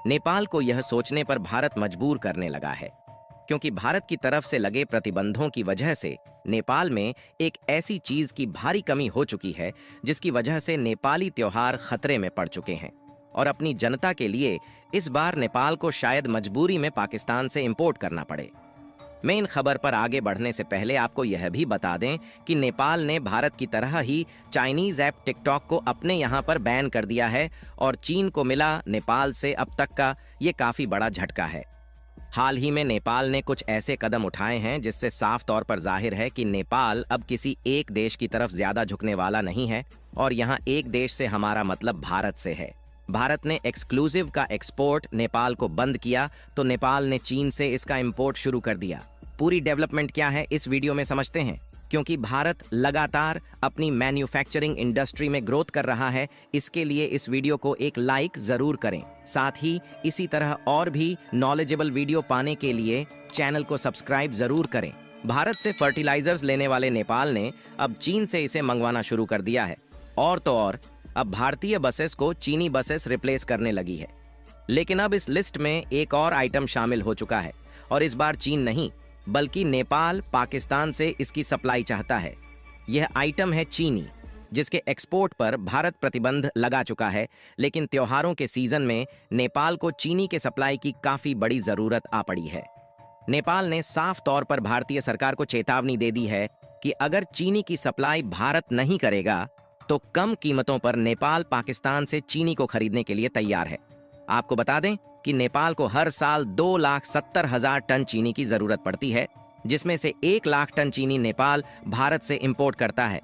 नेपाल को यह सोचने पर भारत मजबूर करने लगा है, क्योंकि भारत की तरफ से लगे प्रतिबंधों की वजह से नेपाल में एक ऐसी चीज की भारी कमी हो चुकी है जिसकी वजह से नेपाली त्योहार खतरे में पड़ चुके हैं। और अपनी जनता के लिए इस बार नेपाल को शायद मजबूरी में पाकिस्तान से इंपोर्ट करना पड़े। मेन खबर पर आगे बढ़ने से पहले आपको यह भी बता दें कि नेपाल ने भारत की तरह ही चाइनीज ऐप टिकटॉक को अपने यहाँ पर बैन कर दिया है और चीन को मिला नेपाल से अब तक का ये काफी बड़ा झटका है। हाल ही में नेपाल ने कुछ ऐसे कदम उठाए हैं जिससे साफ तौर पर जाहिर है कि नेपाल अब किसी एक देश की तरफ ज्यादा झुकने वाला नहीं है और यहाँ एक देश से हमारा मतलब भारत से है। भारत ने एक्सक्लूसिव का एक्सपोर्ट नेपाल को बंद किया तो नेपाल ने चीन से इसका इंपोर्ट शुरू कर दिया। पूरी डेवलपमेंट क्या है इस वीडियो में समझते हैं, क्योंकि भारत लगातार अपनी मैन्युफैक्चरिंग इंडस्ट्री में ग्रोथ कर रहा है। इसके लिए इस वीडियो को एक लाइक जरूर करें। साथ ही इसी तरह और भी नॉलेजेबल वीडियो पाने के लिए चैनल को सब्सक्राइब जरूर करें। भारत से फर्टिलाइजर्स लेने वाले नेपाल ने अब चीन से इसे मंगवाना शुरू कर दिया है और तो और अब भारतीय बसेस को चीनी बसेस रिप्लेस करने लगी है। लेकिन अब इस लिस्ट में एक और आइटम शामिल हो चुका है और इस बार चीन नहीं बल्कि नेपाल पाकिस्तान से इसकी सप्लाई चाहता है। यह आइटम है चीनी, जिसके एक्सपोर्ट पर भारत प्रतिबंध लगा चुका है। लेकिन त्योहारों के सीजन में नेपाल को चीनी के सप्लाई की काफी बड़ी जरूरत आ पड़ी है। नेपाल ने साफ तौर पर भारतीय सरकार को चेतावनी दे दी है कि अगर चीनी की सप्लाई भारत नहीं करेगा तो कम कीमतों पर नेपाल पाकिस्तान से चीनी को खरीदने के लिए तैयार है। आपको बता दें कि नेपाल को हर साल 2,70,000 टन चीनी की जरूरत पड़ती है, जिसमें से 1 लाख टन चीनी नेपाल भारत से इंपोर्ट करता है।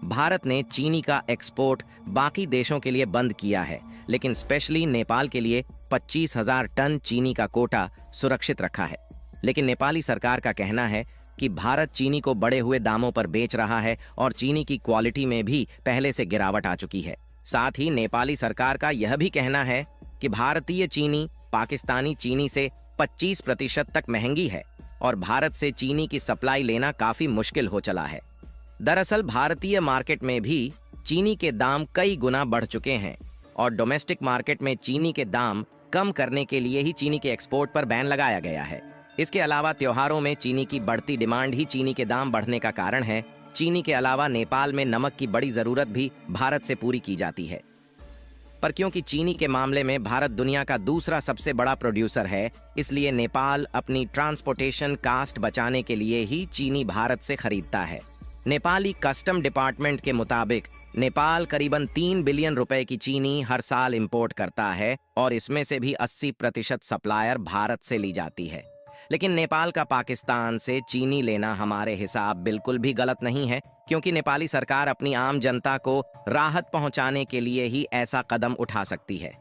भारत ने चीनी का एक्सपोर्ट बाकी देशों के लिए बंद किया है, लेकिन स्पेशली नेपाल के लिए 25,000 टन चीनी का कोटा सुरक्षित रखा है। लेकिन नेपाली सरकार का कहना है कि भारत चीनी को बढ़े हुए दामों पर बेच रहा है और चीनी की क्वालिटी में भी पहले से गिरावट आ चुकी है। साथ ही नेपाली सरकार का यह भी कहना है कि भारतीय चीनी पाकिस्तानी चीनी से 25% तक महंगी है और भारत से चीनी की सप्लाई लेना काफी मुश्किल हो चला है। दरअसल भारतीय मार्केट में भी चीनी के दाम कई गुना बढ़ चुके हैं और डोमेस्टिक मार्केट में चीनी के दाम कम करने के लिए ही चीनी के एक्सपोर्ट पर बैन लगाया गया है। इसके अलावा त्योहारों में चीनी की बढ़ती डिमांड ही चीनी के दाम बढ़ने का कारण है। चीनी के अलावा नेपाल में नमक की बड़ी जरूरत भी भारत से पूरी की जाती है। पर क्योंकि चीनी के मामले में भारत दुनिया का दूसरा सबसे बड़ा प्रोड्यूसर है, इसलिए नेपाल अपनी ट्रांसपोर्टेशन कास्ट बचाने के लिए ही चीनी भारत से खरीदता है। नेपाली कस्टम डिपार्टमेंट के मुताबिक नेपाल करीबन 3 बिलियन रुपए की चीनी हर साल इंपोर्ट करता है और इसमें से भी 80% सप्लायर भारत से ली जाती है। लेकिन नेपाल का पाकिस्तान से चीनी लेना हमारे हिसाब बिल्कुल भी गलत नहीं है, क्योंकि नेपाली सरकार अपनी आम जनता को राहत पहुंचाने के लिए ही ऐसा कदम उठा सकती है।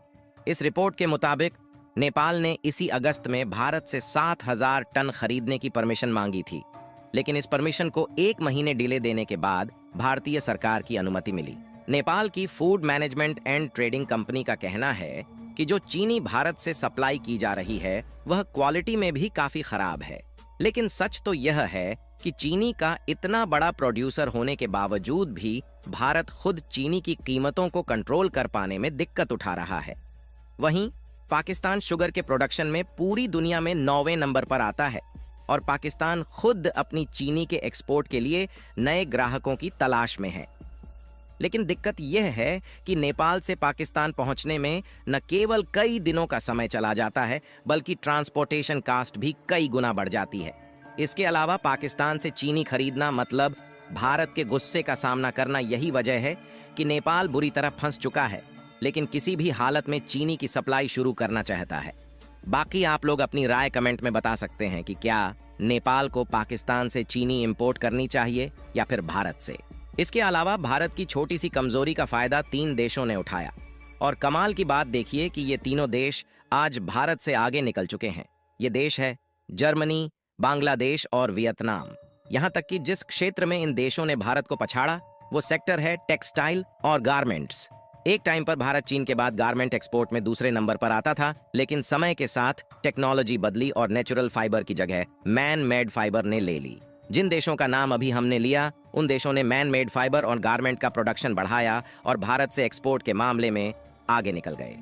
इस रिपोर्ट के मुताबिक नेपाल ने इसी अगस्त में भारत से 7,000 टन खरीदने की परमिशन मांगी थी, लेकिन इस परमिशन को 1 महीने डिले देने के बाद भारतीय सरकार की अनुमति मिली। नेपाल की food management and trading company का कहना है कि जो चीनी भारत से सप्लाई की जा रही है वह क्वालिटी में भी काफी खराब है। लेकिन सच तो यह है कि चीनी का इतना बड़ा प्रोड्यूसर होने के बावजूद भी भारत खुद चीनी की कीमतों को कंट्रोल कर पाने में दिक्कत उठा रहा है। वहीं पाकिस्तान शुगर के प्रोडक्शन में पूरी दुनिया में 9वें नंबर पर आता है और पाकिस्तान खुद अपनी चीनी के एक्सपोर्ट के लिए नए ग्राहकों की तलाश में है। लेकिन दिक्कत यह है कि नेपाल से पाकिस्तान पहुंचने में न केवल कई दिनों का समय चला जाता है, बल्कि ट्रांसपोर्टेशन कास्ट भी कई गुना बढ़ जाती है। इसके अलावा पाकिस्तान से चीनी खरीदना मतलब भारत के गुस्से का सामना करना। यही वजह है कि नेपाल बुरी तरह फंस चुका है, लेकिन किसी भी हालत में चीनी की सप्लाई शुरू करना चाहता है। बाकी आप लोग अपनी राय कमेंट में बता सकते हैं कि क्या नेपाल को पाकिस्तान से चीनी इंपोर्ट करनी चाहिए या फिर भारत से। इसके अलावा भारत की छोटी सी कमजोरी का फायदा 3 देशों ने उठाया और कमाल की बात देखिए कि ये तीनों देश आज भारत से आगे निकल चुके हैं। ये देश है जर्मनी, बांग्लादेश और वियतनाम। यहाँ तक कि जिस क्षेत्र में इन देशों ने भारत को पछाड़ा वो सेक्टर है टेक्सटाइल और गारमेंट्स। एक टाइम पर भारत चीन के बाद गारमेंट एक्सपोर्ट में दूसरे नंबर पर आता था, लेकिन समय के साथ टेक्नोलॉजी बदली और नेचुरल फाइबर की जगह मैन मेड फाइबर ने ले ली। जिन देशों का नाम अभी हमने लिया उन देशों ने मैन मेड फाइबर और गारमेंट का प्रोडक्शन बढ़ाया और भारत से एक्सपोर्ट के मामले में आगे निकल गए।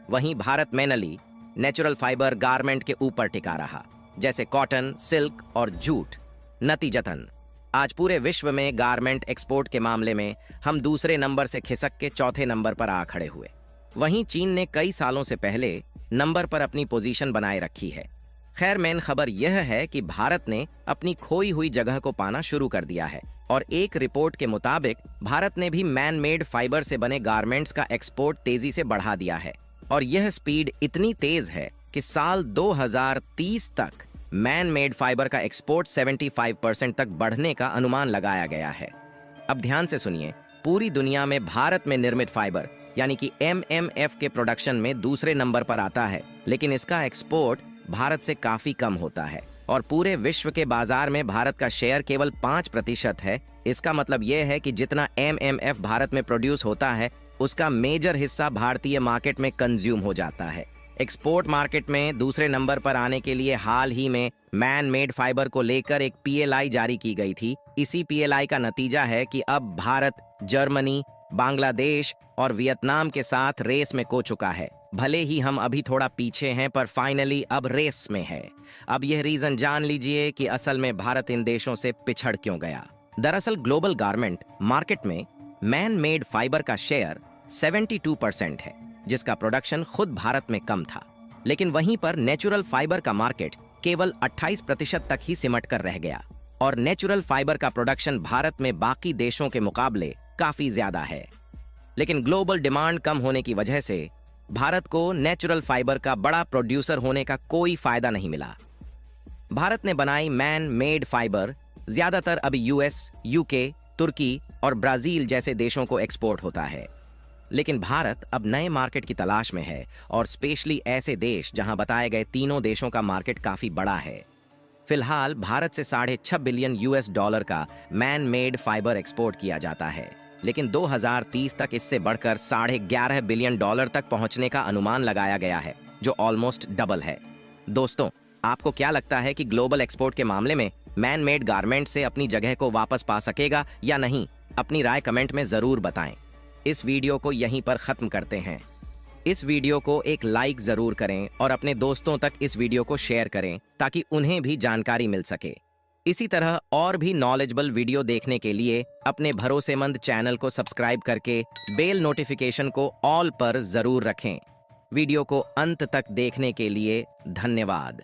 वहीं Bharat mainly natural fibre garment के ऊपर टिका रहा, जैसे कॉटन, सिल्क और जूट। नतीजतन आज पूरे विश्व में गारमेंट एक्सपोर्ट के मामले में हम दूसरे नंबर से खिसक के चौथे नंबर पर आ खड़े हुए। वहीं चीन ने कई सालों से पहले नंबर पर अपनी पोजीशन बनाए रखी है। खैर, मेन खबर यह है कि भारत ने अपनी खोई हुई जगह को पाना शुरू कर दिया है और एक रिपोर्ट के मुताबिक भारत ने भी मैन मेड फाइबर से बने गारमेंट्स का एक्सपोर्ट तेजी से बढ़ा दिया है और यह स्पीड इतनी तेज है कि साल 2030 तक मैन मेड फाइबर का एक्सपोर्ट 75% तक बढ़ने का अनुमान लगाया गया है। अब ध्यान से सुनिए, पूरी दुनिया में भारत में निर्मित फाइबर यानी कि MMF के प्रोडक्शन में दूसरे नंबर पर आता है, लेकिन इसका एक्सपोर्ट भारत से काफी कम होता है और पूरे विश्व के बाजार में भारत का शेयर केवल 5% है। इसका मतलब यह है कि जितना MMF भारत में प्रोड्यूस होता है उसका मेजर हिस्सा भारतीय मार्केट में कंज्यूम हो जाता है। एक्सपोर्ट मार्केट में दूसरे नंबर पर आने के लिए हाल ही में मैन मेड फाइबर को लेकर एक PLI जारी की गई थी। इसी PLI का नतीजा है कि अब भारत जर्मनी, बांग्लादेश और वियतनाम के साथ रेस में खो चुका है। भले ही हम अभी थोड़ा पीछे हैं, पर फाइनली अब रेस में है। अब यह रीजन जान लीजिए कि असल में भारत इन देशों से पिछड़ क्यों गया। दरअसल ग्लोबल गारमेंट मार्केट में मैन मेड फाइबर का शेयर 72% है, जिसका प्रोडक्शन खुद भारत में कम था। लेकिन वहीं पर नेचुरल फाइबर का मार्केट केवल 28% तक ही सिमट कर रह गया और नेचुरल फाइबर का प्रोडक्शन भारत में बाकी देशों के मुकाबले काफी ज्यादा है। लेकिन ग्लोबल डिमांड कम होने की वजह से भारत को नेचुरल फाइबर का बड़ा प्रोड्यूसर होने का कोई फायदा नहीं मिला। भारत ने बनाई मैन मेड फाइबर ज्यादातर अभी US, UK, तुर्की और ब्राजील जैसे देशों को एक्सपोर्ट होता है। लेकिन भारत अब नए मार्केट की तलाश में है और स्पेशली ऐसे देश जहां बताए गए तीनों देशों का मार्केट काफी बड़ा है। फिलहाल भारत से $6.5 बिलियन US का मैन मेड फाइबर एक्सपोर्ट किया जाता है, लेकिन 2030 तक इससे बढ़कर $11.5 बिलियन तक पहुंचने का अनुमान लगाया गया है, जो ऑलमोस्ट डबल है। दोस्तों, आपको क्या लगता है कि ग्लोबल एक्सपोर्ट के मामले में मैन मेड गारमेंट से अपनी जगह को वापस पा सकेगा या नहीं? अपनी राय कमेंट में जरूर बताएं। इस वीडियो को यहीं पर खत्म करते हैं। इस वीडियो को एक लाइक जरूर करें और अपने दोस्तों तक इस वीडियो को शेयर करें ताकि उन्हें भी जानकारी मिल सके। इसी तरह और भी नॉलेजेबल वीडियो देखने के लिए अपने भरोसेमंद चैनल को सब्सक्राइब करके बेल नोटिफिकेशन को ऑल पर जरूर रखें। वीडियो को अंत तक देखने के लिए धन्यवाद।